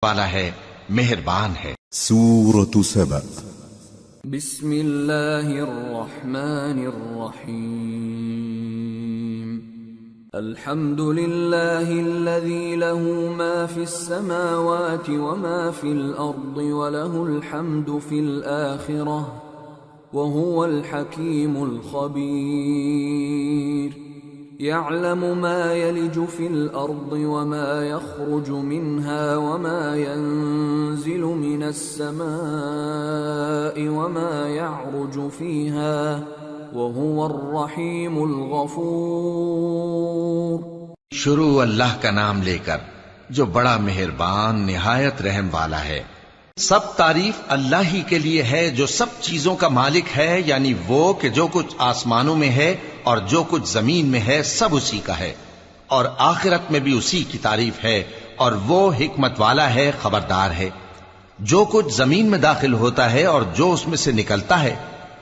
والا ہے، مہربان ہے۔ سورة سبأ بسم اللہ الرحمن الرحیم الحمد للہ الذی له ما فی السماوات وما فی الارض وله الحمد فی الآخرة وهو الحکیم الخبیر يعلم ما يلج في الأرض وما يخرج منها وما ينزل من السماء وما يعرج فيها وهو الرحيم الغفور۔ شروع اللہ کا نام لے کر جو بڑا مہربان نہایت رحم والا ہے۔ سب تعریف اللہ ہی کے لیے ہے جو سب چیزوں کا مالک ہے، یعنی وہ کہ جو کچھ آسمانوں میں ہے اور جو کچھ زمین میں ہے سب اسی کا ہے، اور آخرت میں بھی اسی کی تعریف ہے، اور وہ حکمت والا ہے، خبردار ہے۔ جو کچھ زمین میں داخل ہوتا ہے اور جو اس میں سے نکلتا ہے،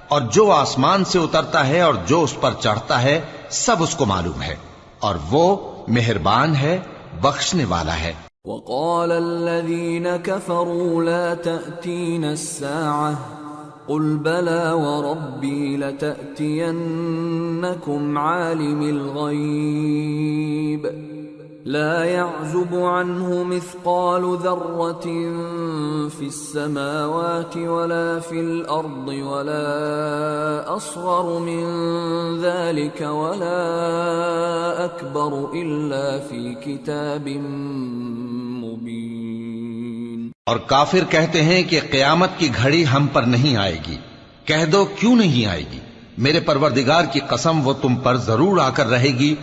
اور جو آسمان سے اترتا ہے اور جو اس پر چڑھتا ہے، سب اس کو معلوم ہے، اور وہ مہربان ہے، بخشنے والا ہے۔ وقال الذين كفروا لا تأتينا الساعة قل بلى وربي لتأتينكم عالم الغيب لا يعزب عنه مثقال ذرة في السماوات ولا في الأرض ولا أصغر من ذلك ولا أكبر إلا في كتاب مبين۔ اور کافر کہتے ہیں کہ قیامت کی گھڑی ہم پر نہیں آئے گی۔ کہہ دو کیوں نہیں آئے گی؟ میرے پروردگار کی قسم وہ تم پر ضرور آ کر رہے گی۔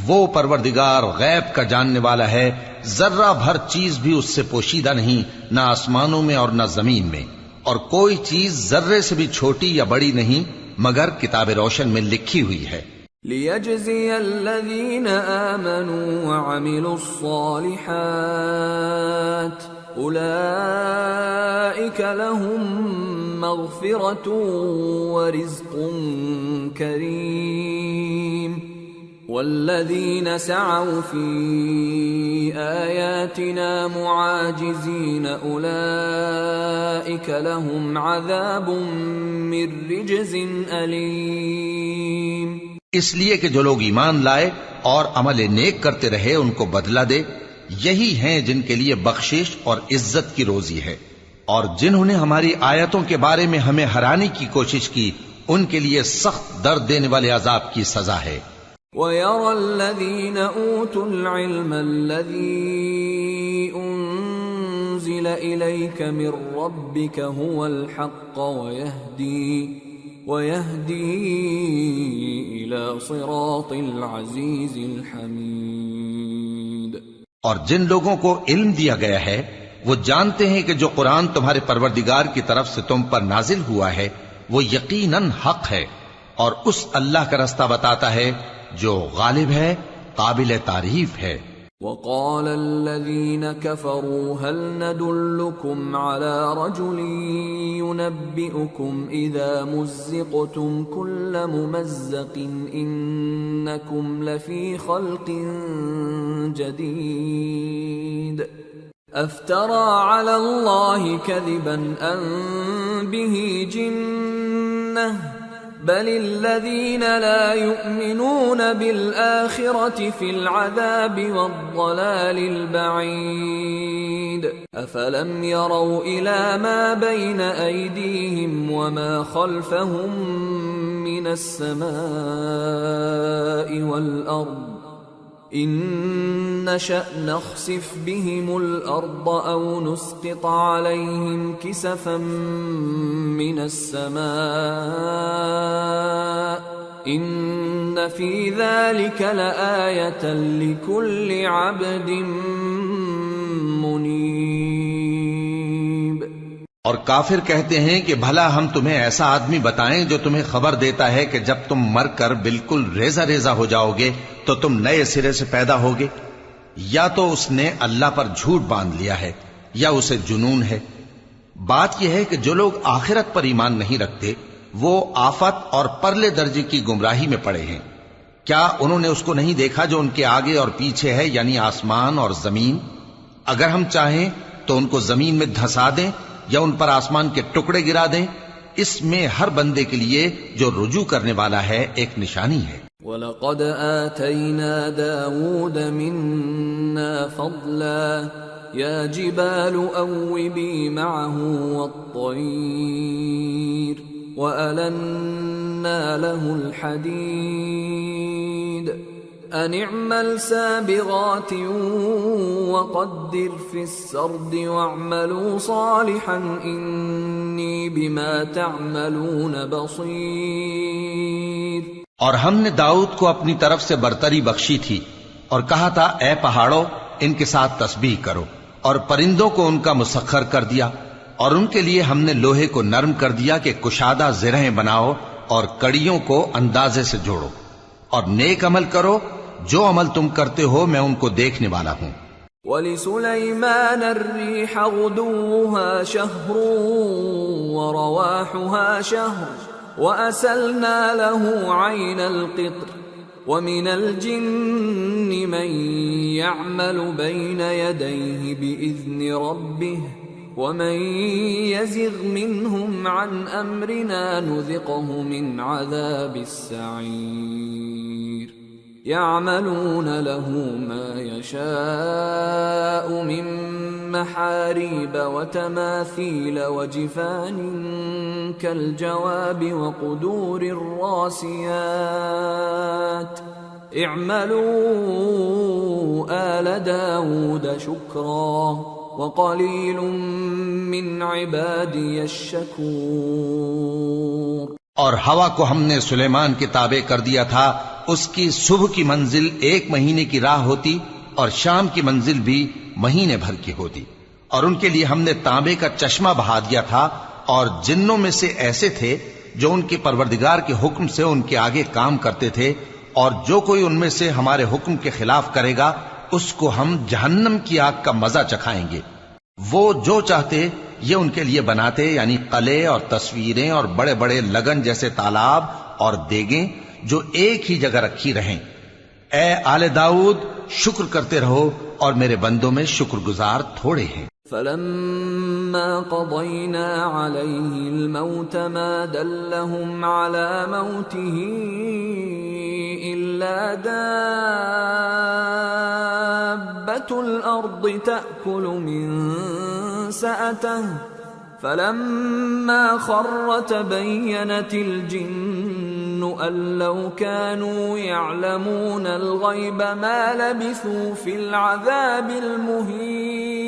وہ پروردگار غیب کا جاننے والا ہے، ذرہ بھر چیز بھی اس سے پوشیدہ نہیں، نہ آسمانوں میں اور نہ زمین میں، اور کوئی چیز ذرے سے بھی چھوٹی یا بڑی نہیں مگر کتاب روشن میں لکھی ہوئی ہے۔ لِيَجْزِيَ الَّذِينَ آمَنُوا وَعَمِلُوا الصَّالِحَاتِ أُولَئِكَ لَهُم مَّغْفِرَةٌ وَرِزْقٌ كَرِيمٌ وَالَّذِينَ سَعَوْا فِي آيَاتِنَا مُعَاجِزِينَ أُولَئِكَ لَهُمْ عَذَابٌ مِّن رِّجْزٍ أَلِيمٌ۔ اس لیے کہ جو لوگ ایمان لائے اور عمل نیک کرتے رہے ان کو بدلہ دے، یہی ہیں جن کے لیے بخشش اور عزت کی روزی ہے، اور جنہوں نے ہماری آیتوں کے بارے میں ہمیں ہرانے کی کوشش کی ان کے لیے سخت درد دینے والے عذاب کی سزا ہے۔ وَيَرَى الَّذِينَ أُوتُوا الْعِلْمَ الَّذِي أُنزِلَ إِلَيْكَ مِن رَّبِّكَ هُوَ الْحَقَّ وَيَهْدِي إِلَى صِرَاطِ الْعَزِيزِ الْحَمِيدِ۔ اور جن لوگوں کو علم دیا گیا ہے وہ جانتے ہیں کہ جو قرآن تمہارے پروردگار کی طرف سے تم پر نازل ہوا ہے وہ یقیناً حق ہے، اور اس اللہ کا رستہ بتاتا ہے جو غالب ہے، قابل تعریف ہے۔ وقال الذين كفروا هل ندلكم على رجل ينبئكم إذا مزقتم كل ممزق إنكم لفي خلق جديد أفترى على الله كذبا أم به جنة بل الذين لا يؤمنون بالآخرة في العذاب والضلال البعيد أفلم يروا إلى ما بين أيديهم وما خلفهم من السماء والأرض إن نشأ نخسف بهم الأرض أو نسقط عليهم كسفا من السماء إن في ذلك لآية لكل عبد منيب۔ اور کافر کہتے ہیں کہ بھلا ہم تمہیں ایسا آدمی بتائیں جو تمہیں خبر دیتا ہے کہ جب تم مر کر بالکل ریزہ ریزہ ہو جاؤ گے تو تم نئے سرے سے پیدا ہوگے، یا تو اس نے اللہ پر جھوٹ باندھ لیا ہے یا اسے جنون ہے۔ بات یہ ہے کہ جو لوگ آخرت پر ایمان نہیں رکھتے وہ آفت اور پرلے درجے کی گمراہی میں پڑے ہیں۔ کیا انہوں نے اس کو نہیں دیکھا جو ان کے آگے اور پیچھے ہے، یعنی آسمان اور زمین؟ اگر ہم چاہیں تو ان کو زمین میں دھسا دیں یا ان پر آسمان کے ٹکڑے گرا دیں، اس میں ہر بندے کے لیے جو رجوع کرنے والا ہے ایک نشانی ہے۔ وَلَقَدْ آتَيْنَا دَاوُودَ مِنَّا فَضْلًا يَا جِبَالُ أَوِّبِي مَعَهُ وَالطَّيْرَ وَأَلَنَّا لَهُ الْحَدِيدَ أَنِ اعْمَلْ سَابِغَاتٍ وَقَدِّرْ فِي السَّرْدِ وَاعْمَلُوا صَالِحًا إِنِّي بِمَا تَعْمَلُونَ بَصِيرٌ۔ اور ہم نے داؤد کو اپنی طرف سے برتری بخشی تھی اور کہا تھا اے پہاڑوں ان کے ساتھ تسبیح کرو، اور پرندوں کو ان کا مسخر کر دیا، اور ان کے لیے ہم نے لوہے کو نرم کر دیا کہ کشادہ زرہیں بناؤ اور کڑیوں کو اندازے سے جوڑو، اور نیک عمل کرو، جو عمل تم کرتے ہو میں ان کو دیکھنے والا ہوں۔ وَلِسُلَيْمَانَ الرِّيحَ غُدُوُّهَا شَهْرٌ وَرَوَاحُهَا شَهْرٌ وَأَسَلْنَا لَهُ عَيْنَ الْقِطْرِ وَمِنَ الْجِنِّ مَن يَعْمَلُ بَيْنَ يَدَيْهِ بِإِذْنِ رَبِّهِ وَمَن يَزِغْ مِنْهُمْ عَنْ أَمْرِنَا نُذِقْهُ مِنْ عَذَابِ السَّعِيرِ يَعْمَلُونَ لَهُ مَا يَشَاءُ مِن مَّحَارِيبَ وَتَمَاثِيلَ وَجِفَانٍ كَالْجَوَابِ وَقُدُورٍ رَّاسِيَاتٍ اعْمَلُوا آلَ دَاوُودَ شُكْرًا وَقَلِيلٌ مِّنْ عِبَادِيَ الشَّكُورُ۔ اور ہوا کو ہم نے سلیمان کے تابع کر دیا تھا، اس کی صبح کی منزل 1 مہینے کی راہ ہوتی اور شام کی منزل بھی مہینے بھر کی ہوتی، اور ان کے لیے ہم نے تانبے کا چشمہ بہا دیا تھا، اور جنوں میں سے ایسے تھے جو ان کے پروردگار کے حکم سے ان کے آگے کام کرتے تھے، اور جو کوئی ان میں سے ہمارے حکم کے خلاف کرے گا اس کو ہم جہنم کی آگ کا مزہ چکھائیں گے۔ وہ جو چاہتے یہ ان کے لیے بناتے، یعنی قلعے اور تصویریں اور بڑے بڑے لگن جیسے تالاب اور دیگیں جو ایک ہی جگہ رکھی رہیں۔ اے آل داؤد شکر کرتے رہو، اور میرے بندوں میں شکر گزار تھوڑے ہیں۔ فَلَمَّا قَضَيْنَا عَلَيْهِ الْمَوْتَ مَا دَلَّهُمْ عَلَى مَوْتِهِ إِلَّا دَابَّةُ الْأَرْضِ تَأْكُلُ مِنْ سَأَتَهُ فَلَمَّا خَرَّ تَبَيَّنَتِ الْجِنُّ أَن لَّوْ كَانُوا يَعْلَمُونَ الْغَيْبَ مَا لَبِثُوا فِي الْعَذَابِ الْمُهِينِ۔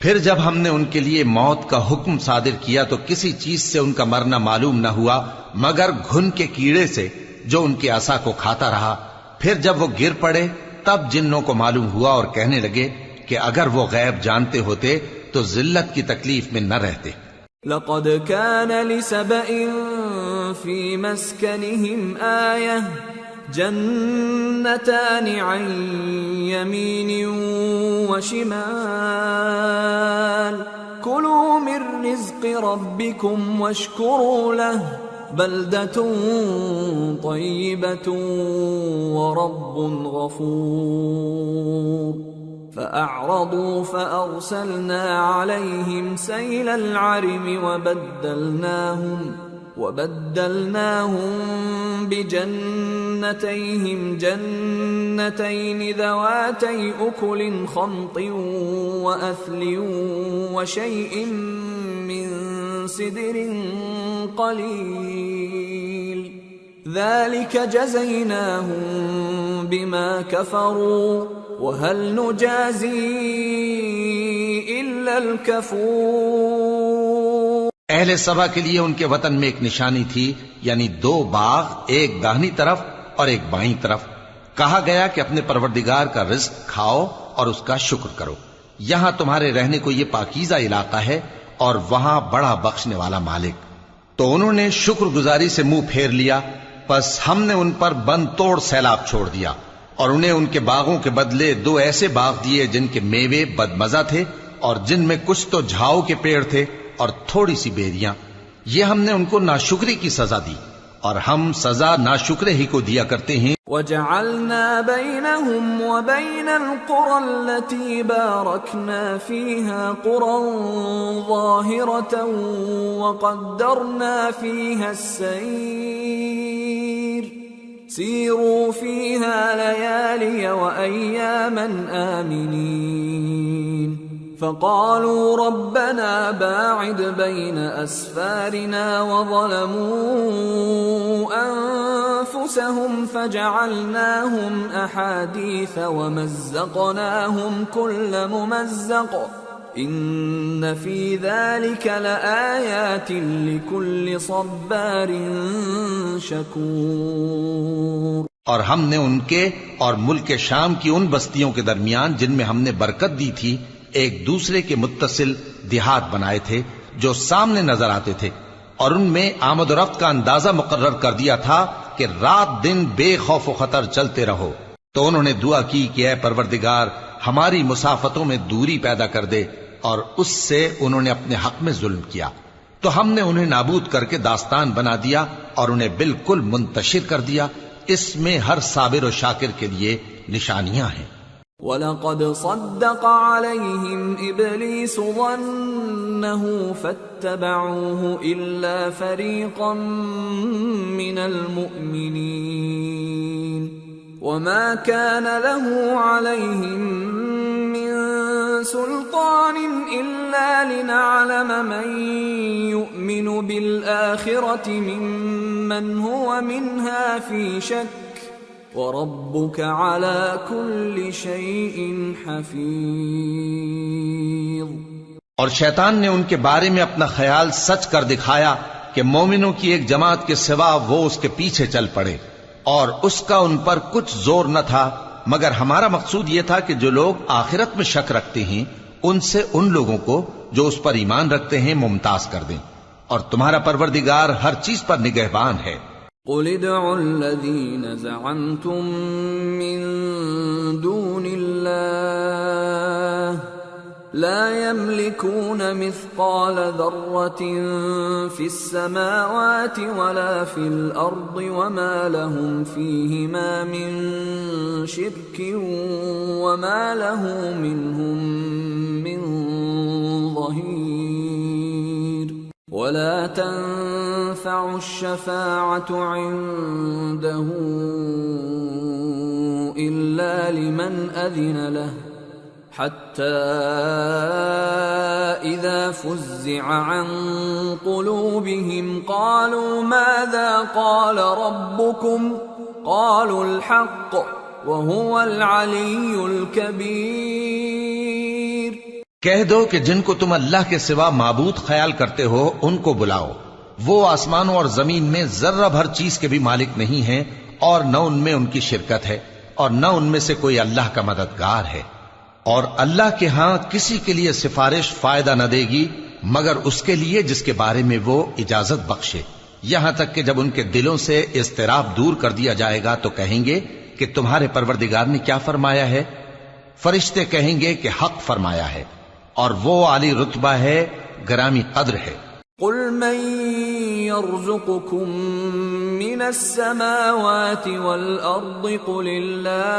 پھر جب ہم نے ان کے لیے موت کا حکم صادر کیا تو کسی چیز سے ان کا مرنا معلوم نہ ہوا مگر گھن کے کیڑے سے جو ان کے عصا کو کھاتا رہا۔ پھر جب وہ گر پڑے تب جنوں کو معلوم ہوا اور کہنے لگے کہ اگر وہ غیب جانتے ہوتے تو ذلت کی تکلیف میں نہ رہتے۔ لَقَدْ كَانَ لِسَبَإٍ فِي مَسْكَنِهِمْ آيَةٌ جَنَّتَانِ عَنْ يَمِينٍ وَشِمَالٍ كُلُوا مِن رِّزْقِ رَبِّكُمْ وَاشْكُرُوا لَهُ بَلْدَةٌ طَيِّبَةٌ وَرَبٌّ غَفُورٌ۔ فَأَعْرَضُوا فَأَرْسَلْنَا عَلَيْهِمْ سَيْلَ الْعَرِمِ وَبَدَّلْنَاهُمْ بِجَنَّتَيْهِمْ جَنَّتَيْنِ ذَوَاتَيْ أُكُلٍ خَمْطٍ وَأَثْلٍ وَشَيْءٍ مِّن سِدْرٍ قَلِيلٍ ذَلِكَ جَزَيْنَاهُمْ بِمَا كَفَرُوا وَهَلْ نُجَازِي إِلَّا الْكَفُورَ۔ اہل سبا کے لیے ان کے وطن میں ایک نشانی تھی، یعنی 2 باغ، ایک داہنی طرف اور ایک بائیں طرف۔ کہا گیا کہ اپنے پروردگار کا رزق کھاؤ اور اس کا شکر کرو، یہاں تمہارے رہنے کو یہ پاکیزہ علاقہ ہے اور وہاں بڑا بخشنے والا مالک۔ تو انہوں نے شکر گزاری سے منہ پھیر لیا، پس ہم نے ان پر بند توڑ سیلاب چھوڑ دیا، اور انہیں ان کے باغوں کے بدلے 2 ایسے باغ دیے جن کے میوے بدمزہ تھے اور جن میں کچھ تو جھاؤ کے پیڑ تھے اور تھوڑی سی بیریاں۔ یہ ہم نے ان کو ناشکری کی سزا دی، اور ہم سزا ناشکرے ہی کو دیا کرتے ہیں۔ وَجَعَلْنَا بَيْنَهُمْ وَبَيْنَ الْقُرَى الَّتِي بَارَكْنَا فِيهَا قُرًى ظَاهِرَةً وَقَدَّرْنَا فِيهَا السَّيْرَ سِيرُوا فِيهَا لَيَالِيَ وَأَيَّامًا آمِنِينَ فقالوا ربنا باعد بين أسفارنا وظلموا أنفسهم فجعلناهم أحاديث ومزقناهم كل ممزق إن في ذلك لآيات لكل صبار شكور۔ اور ہم نے ان کے اور ملک شام کی ان بستیوں کے درمیان جن میں ہم نے برکت دی تھی ایک دوسرے کے متصل دیہات بنائے تھے جو سامنے نظر آتے تھے، اور ان میں آمد و رفت کا اندازہ مقرر کر دیا تھا کہ رات دن بے خوف و خطر چلتے رہو۔ تو انہوں نے دعا کی کہ اے پروردگار ہماری مسافتوں میں دوری پیدا کر دے، اور اس سے انہوں نے اپنے حق میں ظلم کیا، تو ہم نے انہیں نابود کر کے داستان بنا دیا اور انہیں بالکل منتشر کر دیا۔ اس میں ہر صابر و شاکر کے لیے نشانیاں ہیں۔ وَلَقَدْ صَدَّقَ عَلَيْهِمْ إِبْلِيسُ ظَنَّهُ فَاتَّبَعُوهُ إِلَّا فَرِيقًا مِّنَ الْمُؤْمِنِينَ وَمَا كَانَ لَهُ عَلَيْهِمْ مِّن سُلْطَانٍ إِلَّا لِنَعْلَمَ مَن يُؤْمِنُ بِالْآخِرَةِ مِمَّنْ هُوَ مِنْهَا فِي شَكٍّ وَرَبُّكَ عَلَى كُلِّ شَيْءٍ حَفِيظٌ۔ اور شیطان نے ان کے بارے میں اپنا خیال سچ کر دکھایا کہ مومنوں کی ایک جماعت کے سوا وہ اس کے پیچھے چل پڑے، اور اس کا ان پر کچھ زور نہ تھا، مگر ہمارا مقصود یہ تھا کہ جو لوگ آخرت میں شک رکھتے ہیں ان سے ان لوگوں کو جو اس پر ایمان رکھتے ہیں ممتاز کر دیں، اور تمہارا پروردگار ہر چیز پر نگہبان ہے۔ قُلِ ادْعُوا الَّذِينَ زَعَمْتُم مِّن دُونِ اللَّهِ لَا يَمْلِكُونَ مِثْقَالَ ذَرَّةٍ فِي السَّمَاوَاتِ وَلَا فِي الْأَرْضِ وَمَا لَهُمْ فِيهِمَا مِن شِرْكٍ وَمَا لَهُ مِنْهُم مِّن ظَهِيرٍ وَلَا تَنفَعُ الشَّفَاعَةُ عِندَهُ إِلَّا لِمَنْ أَذِنَ لَهُ حَتَّى إِذَا فُزِّعَ عَن قُلُوبِهِمْ قَالُوا مَاذَا قَالَ رَبُّكُمْ قَالُوا الْحَقَّ وَهُوَ الْعَلِيُّ الْكَبِيرُ۔ کہہ دو کہ جن کو تم اللہ کے سوا معبود خیال کرتے ہو ان کو بلاؤ، وہ آسمانوں اور زمین میں ذرہ بھر چیز کے بھی مالک نہیں ہیں، اور نہ ان میں ان کی شرکت ہے، اور نہ ان میں سے کوئی اللہ کا مددگار ہے، اور اللہ کے ہاں کسی کے لیے سفارش فائدہ نہ دے گی مگر اس کے لیے جس کے بارے میں وہ اجازت بخشے، یہاں تک کہ جب ان کے دلوں سے اضطراب دور کر دیا جائے گا تو کہیں گے کہ تمہارے پروردگار نے کیا فرمایا ہے؟ فرشتے کہیں گے کہ حق فرمایا ہے، اور وہ عالی رتبہ ہے، گرامی قدر ہے۔ قُلْ مَن يَرْزُقُكُم مِّنَ السَّمَاوَاتِ وَالْأَرْضِ قُلِ اللَّهُ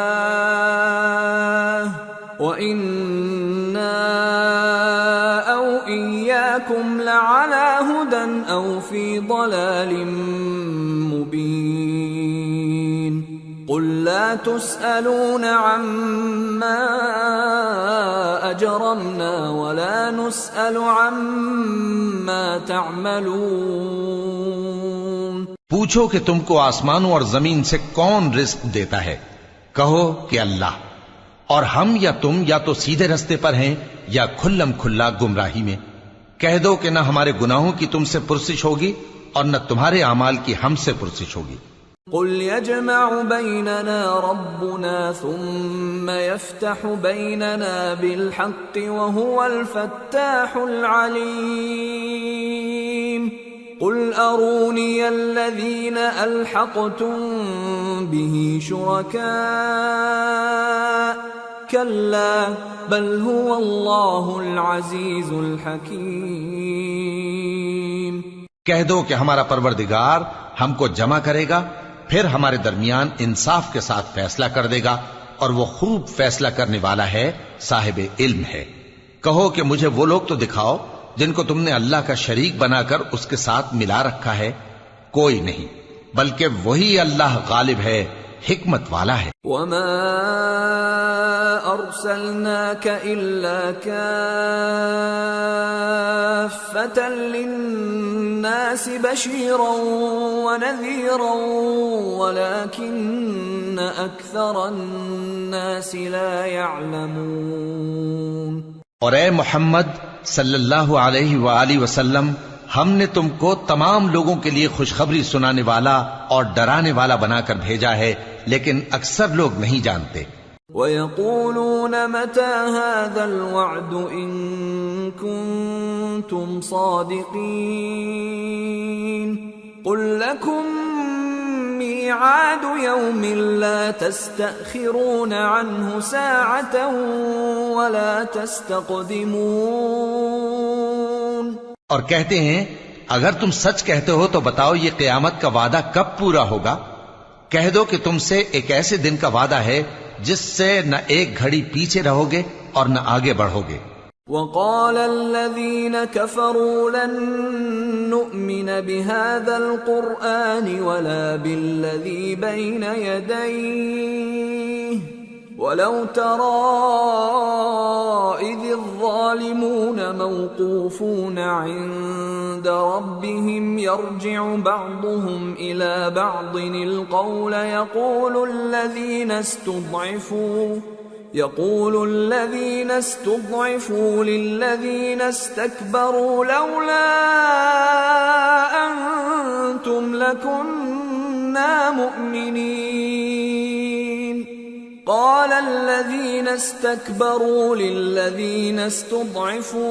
وَإِنَّا أَوْ إِيَّاكُمْ لَعَلَى هُدًى أَوْ فِي ضَلَالٍ مُّبِينٍ قُل لَّا تُسْأَلُونَ عَمَّا أَجْرَمْنَا وَلَا نُسْأَلُ عَمَّا تَعْمَلُونَ۔ پوچھو کہ تم کو آسمانوں اور زمین سے کون رزق دیتا ہے؟ کہو کہ اللہ، اور ہم یا تم یا تو سیدھے رستے پر ہیں یا کھلم کھلا گمراہی میں۔ کہہ دو کہ نہ ہمارے گناہوں کی تم سے پرسش ہوگی اور نہ تمہارے اعمال کی ہم سے پرسش ہوگی۔ قُلْ يَجْمَعُ بَيْنَنَا رَبُّنَا ثُمَّ يَفْتَحُ بَيْنَنَا بِالْحَقِّ وَهُوَ الْفَتَّاحُ الْعَلِيمُ قُلْ أَرُونِيَ الَّذِينَ أَلْحَقْتُم بِهِ شُرَكَاءَ كَلَّا بَلْ هُوَ اللَّهُ الْعَزِيزُ الْحَكِيمُ۔ کہہ دو کہ ہمارا پروردگار ہم کو جمع کرے گا پھر ہمارے درمیان انصاف کے ساتھ فیصلہ کر دے گا، اور وہ خوب فیصلہ کرنے والا ہے، صاحب علم ہے۔ کہو کہ مجھے وہ لوگ تو دکھاؤ جن کو تم نے اللہ کا شریک بنا کر اس کے ساتھ ملا رکھا ہے۔ کوئی نہیں، بلکہ وہی اللہ غالب ہے، حکمت والا ہے۔ وما ارسلناك الا كافة للناس بشيرا ونذيرا ولكن اكثر الناس لا يعلمون۔ اور اے محمد صلی اللہ علیہ وآلہ وسلم، ہم نے تم کو تمام لوگوں کے لیے خوشخبری سنانے والا اور ڈرانے والا بنا کر بھیجا ہے، لیکن اکثر لوگ نہیں جانتے۔ وَيَقُولُونَ مَتَى هَذَا الْوَعْدُ إِن كُنتُمْ صَادِقِينَ قُل لَّكُم مِّيعَادُ يَوْمٍ لَّا تَسْتَأْخِرُونَ عَنْهُ سَاعَةً وَلَا تَسْتَقْدِمُونَ۔ اور کہتے ہیں اگر تم سچ کہتے ہو تو بتاؤ یہ قیامت کا وعدہ کب پورا ہوگا؟ کہہ دو کہ تم سے ایک ایسے دن کا وعدہ ہے جس سے نہ ایک گھڑی پیچھے رہو گے اور نہ آگے بڑھو گے۔ وقال الذين كفروا لن نؤمن بهذا القرآن ولا بالذي بين يديه ولو ترى إذ الظالمون موقوفون عند ربهم يرجع بعضهم إلى بعض القول يقول الذين استضعفوا للذين استكبروا لولا أنتم لكنا مؤمنين قال الذين استكبروا للذين استضعفوا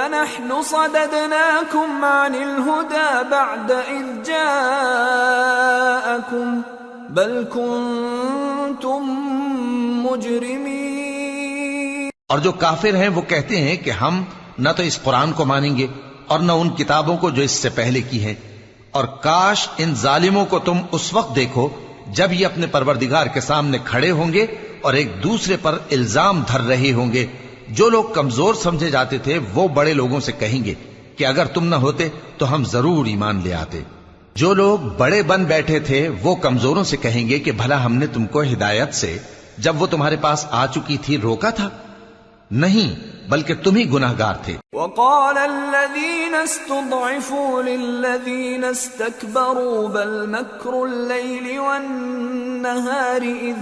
أنحن صددناكم عن الهدى بعد إذ جاءكم بل كنتم مجرمین۔ اور جو کافر ہیں وہ کہتے ہیں کہ ہم نہ تو اس قرآن کو مانیں گے اور نہ ان کتابوں کو جو اس سے پہلے کی ہیں، اور کاش ان ظالموں کو تم اس وقت دیکھو جب یہ اپنے پروردگار کے سامنے کھڑے ہوں گے اور ایک دوسرے پر الزام دھر رہے ہوں گے۔ جو لوگ کمزور سمجھے جاتے تھے وہ بڑے لوگوں سے کہیں گے کہ اگر تم نہ ہوتے تو ہم ضرور ایمان لے آتے۔ جو لوگ بڑے بن بیٹھے تھے وہ کمزوروں سے کہیں گے کہ بھلا ہم نے تم کو ہدایت سے جب وہ تمہارے پاس آ چکی تھی روکا تھا؟ نہیں، بلکہ تم ہی گناہگار تھے۔ وقال الذين استضعفوا للذين استكبروا بل مكر الليل والنهار إذ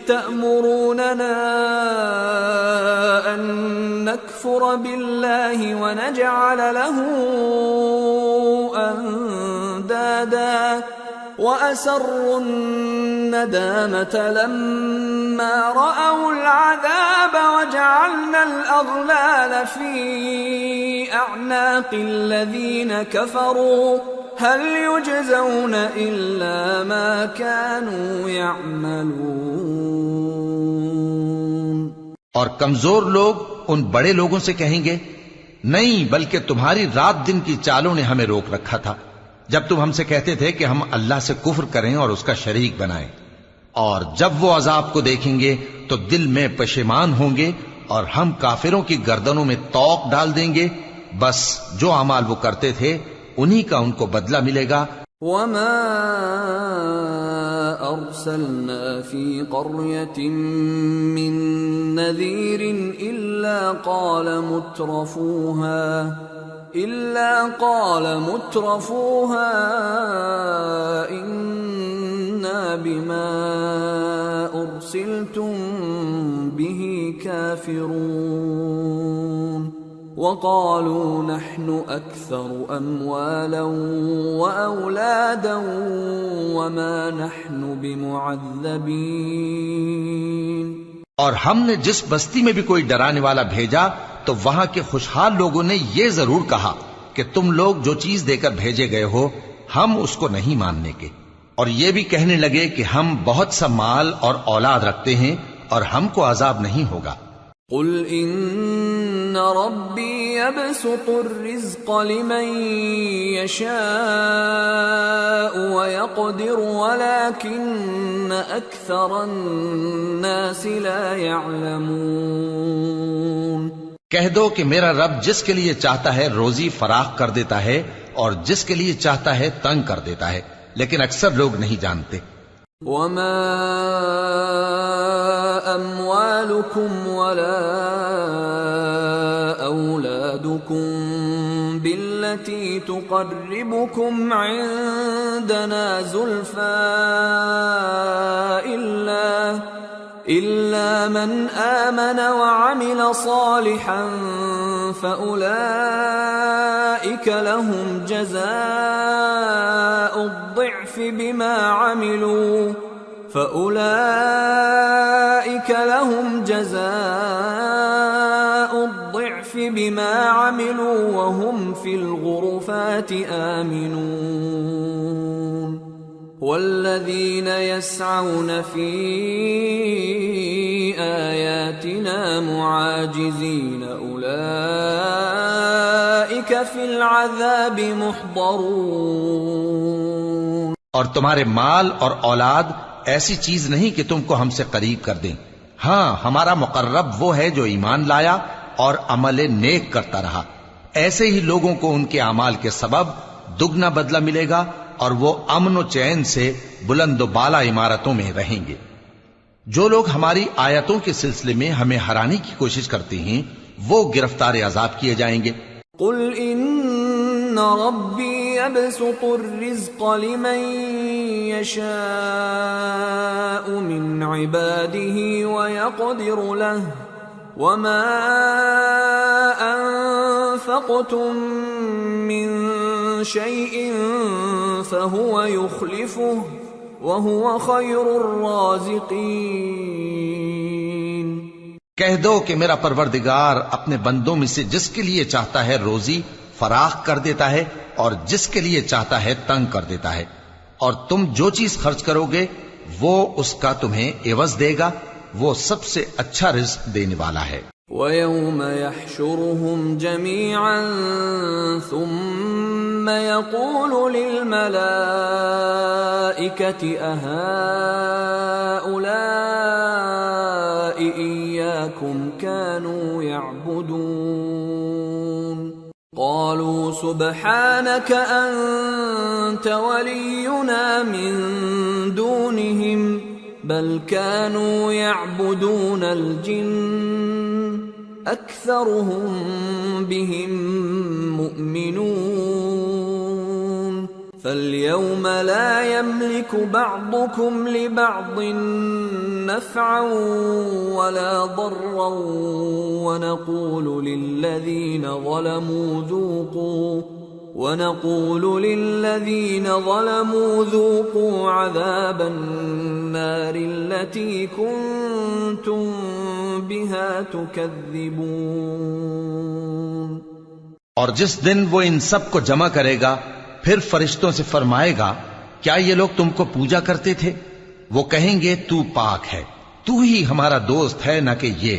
تأمروننا أن نكفر بالله ونجعل له أندادا وَأَسَرُّوا النَّدَامَةَ لَمَّا رَأَوُا الْعَذَابَ وَجَعَلْنَا الْأَغْلَالَ فِي أَعْنَاقِ الَّذِينَ كَفَرُوا هَلْ يُجْزَوْنَ إِلَّا مَا كَانُوا يَعْمَلُونَ۔ اور کمزور لوگ ان بڑے لوگوں سے کہیں گے نہیں، بلکہ تمہاری رات دن کی چالوں نے ہمیں روک رکھا تھا جب تم ہم سے کہتے تھے کہ ہم اللہ سے کفر کریں اور اس کا شریک بنائیں، اور جب وہ عذاب کو دیکھیں گے تو دل میں پشیمان ہوں گے اور ہم کافروں کی گردنوں میں طوق ڈال دیں گے۔ بس جو اعمال وہ کرتے تھے انہی کا ان کو بدلہ ملے گا۔ وما ارسلنا في قرية من نذير إلا قال مترفوها إنا بما أرسلتم به كافرون وقالوا نحن أكثر أموالا وأولادا وما نحن بمعذبين۔ اور ہم نے جس بستی میں بھی کوئی ڈرانے والا بھیجا تو وہاں کے خوشحال لوگوں نے یہ ضرور کہا کہ تم لوگ جو چیز دے کر بھیجے گئے ہو ہم اس کو نہیں ماننے کے، اور یہ بھی کہنے لگے کہ ہم بہت سا مال اور اولاد رکھتے ہیں اور ہم کو عذاب نہیں ہوگا۔ قل ان ربی یبسط الرزق لمن یشاء ویقدر ولکن اکثر الناس لا یعلمون، کہہ دو کہ میرا رب جس کے لیے چاہتا ہے روزی فراخ کر دیتا ہے اور جس کے لیے چاہتا ہے تنگ کر دیتا ہے، لیکن اکثر لوگ نہیں جانتے۔ وما اموالکم ولا اولادکم بالتي تقربكم عندنا زلفى إلا من آمن وعمل صالحا فأولئك لهم جزاء الضعف بما عملوا وهم في الغرفات آمنون والذين يسعون في آياتنا معاجزين أولئك في العذاب محضرون۔ اور تمہارے مال اور اولاد ایسی چیز نہیں کہ تم کو ہم سے قریب کر دیں، ہاں ہمارا مقرب وہ ہے جو ایمان لایا اور عمل نیک کرتا رہا، ایسے ہی لوگوں کو ان کے اعمال کے سبب دگنا بدلہ ملے گا اور وہ امن و چین سے بلند و بالا عمارتوں میں رہیں گے۔ جو لوگ ہماری آیتوں کے سلسلے میں ہمیں ہرانے کی کوشش کرتے ہیں وہ گرفتار عذاب کیے جائیں گے۔ قل ان ربی یبسط الرزق لمن یشاء من عباده ویقدر له وما انفقتم من شيء فهو يخلفه وهو خير الرازقين۔ کہہ دو کہ میرا پروردگار اپنے بندوں میں سے جس کے لیے چاہتا ہے روزی فراخ کر دیتا ہے اور جس کے لیے چاہتا ہے تنگ کر دیتا ہے، اور تم جو چیز خرچ کرو گے وہ اس کا تمہیں عوض دے گا، وہ سب سے اچھا رزق دینے والا ہے۔ وَيَوْمَ يَحْشُرُهُمْ جَمِيعًا ثُمَّ يَقُولُ لِلْمَلَائِكَةِ أَهَؤُلَاءِ إِيَّاكُمْ كَانُوا يَعْبُدُونَ قَالُوا سُبْحَانَكَ أَنْتَ وَلِيُّنَا مِنْ دُونِهِمْ بل كانوا يعبدون الجن اكثرهم بهم مؤمنون فاليوم لا يملك بعضكم لبعض نفعا ولا ضرا ونقول للذين ظلموا ذوقوا عذاب النار التي كنتم بها تكذبون۔ اور جس دن وہ ان سب کو جمع کرے گا پھر فرشتوں سے فرمائے گا کیا یہ لوگ تم کو پوجا کرتے تھے؟ وہ کہیں گے تو پاک ہے، تو ہی ہمارا دوست ہے، نہ کہ یہ،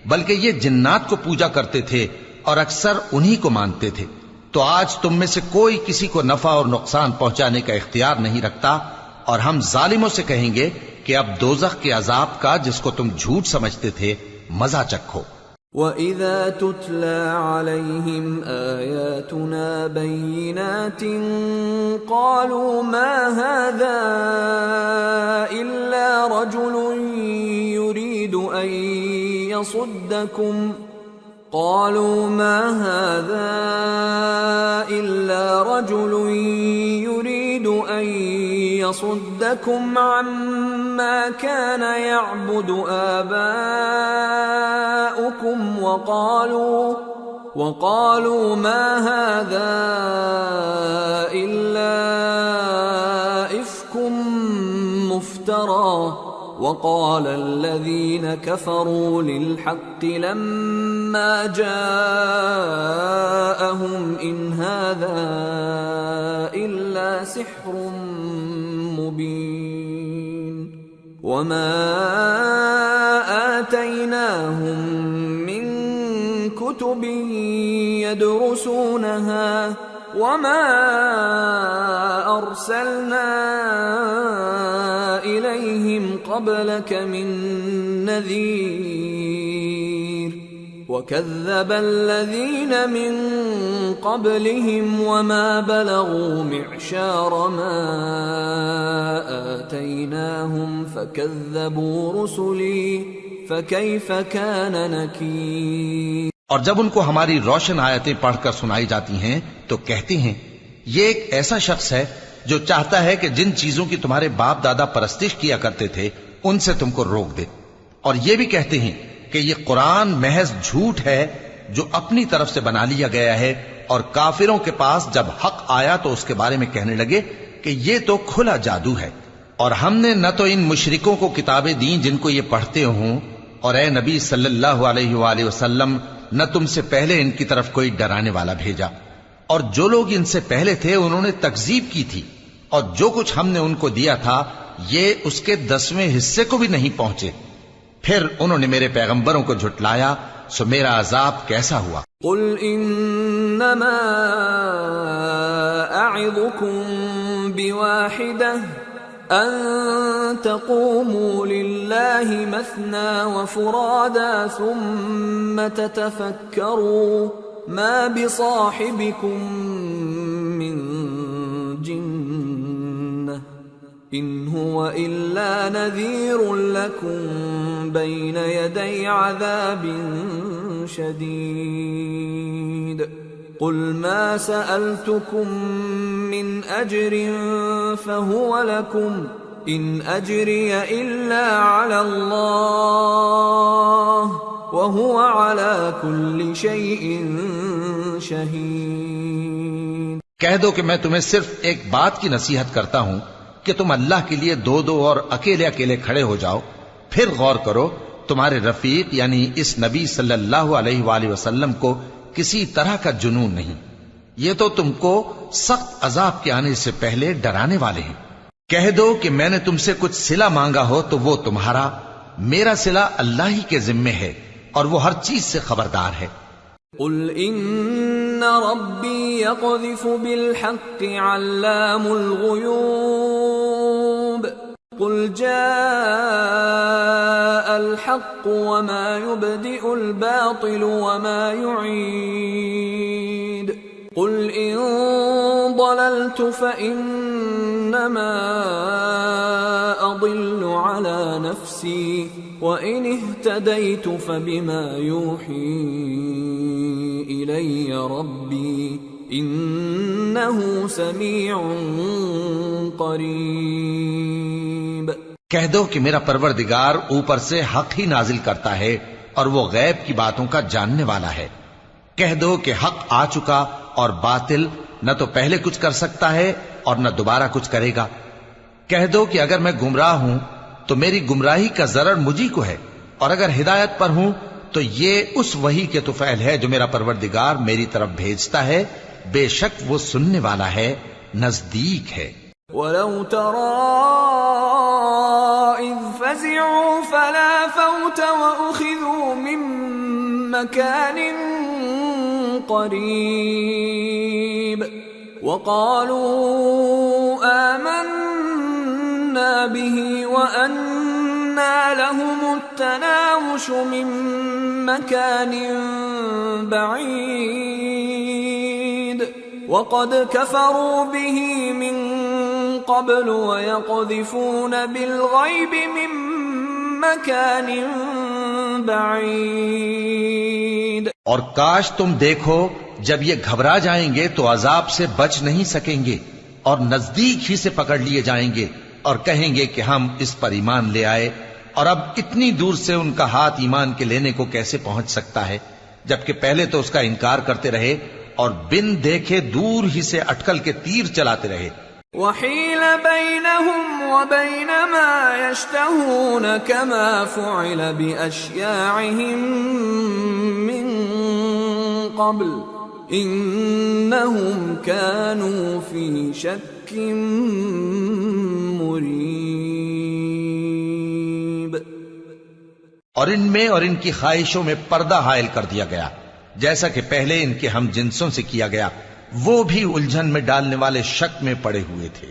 بلکہ یہ جنات کو پوجا کرتے تھے اور اکثر انہی کو مانتے تھے۔ تو آج تم میں سے کوئی کسی کو نفع اور نقصان پہنچانے کا اختیار نہیں رکھتا، اور ہم ظالموں سے کہیں گے کہ اب دوزخ کے عذاب کا جس کو تم جھوٹ سمجھتے تھے مزہ چکھو۔ وَإِذَا تُتْلَى عَلَيْهِمْ آيَاتُنَا بَيِّنَاتٍ قَالُوا مَا هَذَا إِلَّا رَجُلٌ يُرِيدُ أَن يَصُدَّكُمْ عَمَّا كَانَ يَعْبُدُ آبَاؤُكُمْ وَقَالُوا مَا هَذَا إِلَّا إِفْكٌ مُفْتَرًى وقال الذين كفروا للحق لما جاءهم إن هذا إلا سحر مبين۔ وما آتيناهم من كتب يدرسونها وما أرسلنا إليهم قبلك من نذير وكذب الذين من قبلهم وما بلغوا معشار ما آتيناهم فكذبوا رسلي فكيف كان نكير۔ اور جب ان کو ہماری روشن آیتیں پڑھ کر سنائی جاتی ہیں تو کہتے ہیں یہ ایک ایسا شخص ہے جو چاہتا ہے کہ جن چیزوں کی تمہارے باپ دادا پرستش کیا کرتے تھے ان سے تم کو روک دے، اور یہ بھی کہتے ہیں کہ یہ قرآن محض جھوٹ ہے جو اپنی طرف سے بنا لیا گیا ہے، اور کافروں کے پاس جب حق آیا تو اس کے بارے میں کہنے لگے کہ یہ تو کھلا جادو ہے۔ اور ہم نے نہ تو ان مشرکوں کو کتابیں دیں جن کو یہ پڑھتے ہوں، اور اے نبی صلی اللہ علیہ وآلہ وسلم نہ تم سے پہلے ان کی طرف کوئی ڈرانے والا بھیجا، اور جو لوگ ان سے پہلے تھے انہوں نے تکذیب کی تھی، اور جو کچھ ہم نے ان کو دیا تھا یہ اس کے 10ویں حصے کو بھی نہیں پہنچے۔ پھر انہوں نے میرے پیغمبروں کو جھٹلایا، سو میرا عذاب کیسا ہوا۔ قل انما اعظكم بواحدة ان تقوموا لله مثنى وفرادا ثم تتفكروا ما بصاحبكم من جنة إن هو إلا نذير لكم بين يدي عذاب شديد قل ما سألتكم من أجر فهو لكم إن أجري إلا على الله وهو على كل شيء شهيد۔ کہہ دو کہ میں تمہیں صرف ایک بات کی نصیحت کرتا ہوں کہ تم اللہ کے لیے دو دو اور اکیلے اکیلے کھڑے ہو جاؤ، پھر غور کرو تمہارے رفیق یعنی اس نبی صلی اللہ علیہ وآلہ وسلم کو کسی طرح کا جنون نہیں، یہ تو تم کو سخت عذاب کے آنے سے پہلے ڈرانے والے ہیں۔ کہہ دو کہ میں نے تم سے کچھ صلہ مانگا ہو تو وہ تمہارا، میرا صلہ اللہ ہی کے ذمے ہے اور وہ ہر چیز سے خبردار ہے۔ قل ان ربی یقذف بالحق علام الغیوب قل جاء الحق وما يبدئ الباطل وما يعيد قل ان ضللت فإنما أضل على نفسي وإن اهتديت فبما يوحي إلي ربي إنه سميع قريب۔ کہہ دو کہ میرا پروردگار اوپر سے حق ہی نازل کرتا ہے اور وہ غیب کی باتوں کا جاننے والا ہے۔ کہہ دو کہ حق آ چکا اور باطل نہ تو پہلے کچھ کر سکتا ہے اور نہ دوبارہ کچھ کرے گا۔ کہہ دو کہ اگر میں گمراہ ہوں تو میری گمراہی کا ضرر مجھی کو ہے، اور اگر ہدایت پر ہوں تو یہ اس وحی کے طفیل ہے جو میرا پروردگار میری طرف بھیجتا ہے، بے شک وہ سننے والا ہے، نزدیک ہے۔ وَلَوْ تَرَىٰ إِذْ فَزِعُوا فَلَا فَوْتَ وَأُخِذُوا مِن مَّكَانٍ قَرِيبٍ وَقَالُوا آمَنَّا بِهِ وَأَنَّىٰ لَهُمُ التَّنَاوُشُ مِن مَّكَانٍ بَعِيدٍ وَقَدْ كَفَرُوا بِهِ مِن قبل ويقذفون بالغيب من مكان بعيد۔ اور کاش تم دیکھو جب یہ گھبرا جائیں گے تو عذاب سے بچ نہیں سکیں گے اور نزدیک ہی سے پکڑ لیے جائیں گے اور کہیں گے کہ ہم اس پر ایمان لے آئے، اور اب اتنی دور سے ان کا ہاتھ ایمان کے لینے کو کیسے پہنچ سکتا ہے، جبکہ پہلے تو اس کا انکار کرتے رہے اور بن دیکھے دور ہی سے اٹکل کے تیر چلاتے رہے۔ وحيل بينهم وبين ما يشتهون كما فعل بأشياعهم من قبل إنهم كانوا في شك مريب۔ اور ان میں اور ان کی خواہشوں میں پردہ حائل کر دیا گیا، جیسا کہ پہلے ان کے ہم جنسوں سے کیا گیا، وہ بھی الجھن میں ڈالنے والے شک میں پڑے ہوئے تھے۔